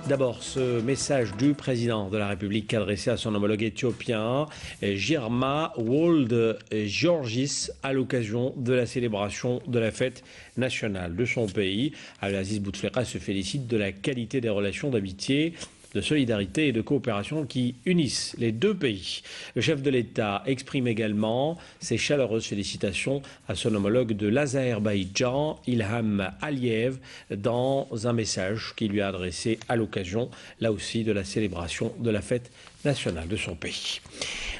D'abord, ce message du président de la République adressé à son homologue éthiopien, Girma Wolde Georgis, à l'occasion de la célébration de la fête nationale de son pays. Abdelaziz Bouteflika se félicite de la qualité des relations d'amitié, de solidarité et de coopération qui unissent les deux pays. Le chef de l'État exprime également ses chaleureuses félicitations à son homologue de l'Azerbaïdjan, Ilham Aliyev, dans un message qu'il lui a adressé à l'occasion, là aussi, de la célébration de la fête nationale de son pays.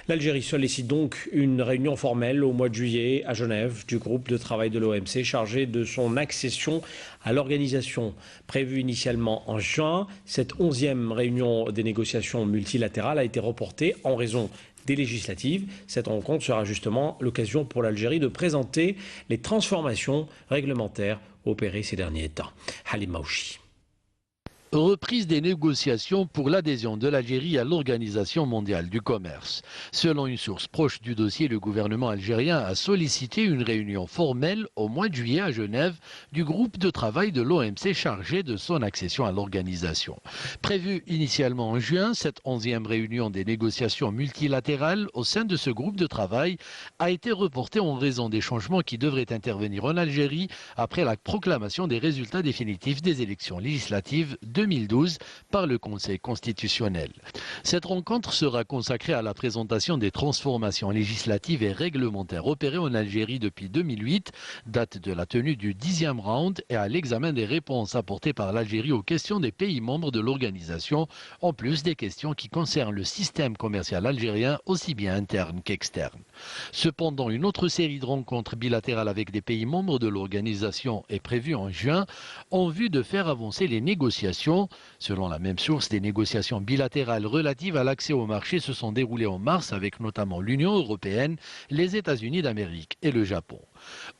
L'Algérie sollicite donc une réunion formelle au mois de juillet à Genève du groupe de travail de l'OMC chargé de son accession à l'organisation. Prévue initialement en juin, cette 11e réunion des négociations multilatérales a été reportée en raison des législatives. Cette rencontre sera justement l'occasion pour l'Algérie de présenter les transformations réglementaires opérées ces derniers temps. Halim Maouchi. Reprise des négociations pour l'adhésion de l'Algérie à l'Organisation mondiale du commerce. Selon une source proche du dossier, le gouvernement algérien a sollicité une réunion formelle au mois de juillet à Genève du groupe de travail de l'OMC chargé de son accession à l'organisation. Prévue initialement en juin, cette 11e réunion des négociations multilatérales au sein de ce groupe de travail a été reportée en raison des changements qui devraient intervenir en Algérie après la proclamation des résultats définitifs des élections législatives 2012 par le Conseil constitutionnel. Cette rencontre sera consacrée à la présentation des transformations législatives et réglementaires opérées en Algérie depuis 2008, date de la tenue du 10e round, et à l'examen des réponses apportées par l'Algérie aux questions des pays membres de l'organisation, en plus des questions qui concernent le système commercial algérien, aussi bien interne qu'externe. Cependant, une autre série de rencontres bilatérales avec des pays membres de l'organisation est prévue en juin, en vue de faire avancer les négociations. Selon la même source, des négociations bilatérales relatives à l'accès au marché se sont déroulées en mars avec notamment l'Union européenne, les États-Unis d'Amérique et le Japon.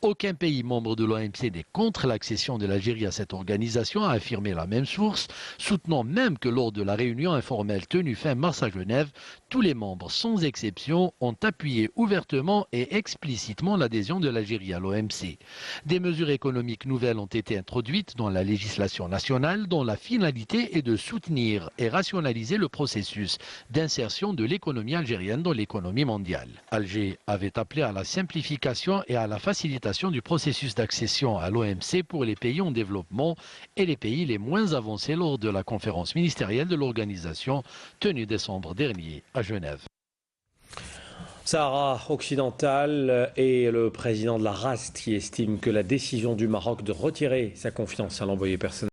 Aucun pays membre de l'OMC n'est contre l'accession de l'Algérie à cette organisation, a affirmé la même source, soutenant même que lors de la réunion informelle tenue fin mars à Genève, tous les membres, sans exception, ont appuyé ouvertement et explicitement l'adhésion de l'Algérie à l'OMC. Des mesures économiques nouvelles ont été introduites dans la législation nationale, dont la finalité est de soutenir et rationaliser le processus d'insertion de l'économie algérienne dans l'économie mondiale. Alger avait appelé à la simplification et à la facilitation du processus d'accession à l'OMC pour les pays en développement et les pays les moins avancés lors de la conférence ministérielle de l'organisation tenue décembre dernier à Genève. Sahara occidental et le président de la RAST qui estime que la décision du Maroc de retirer sa confiance à l'envoyé personnel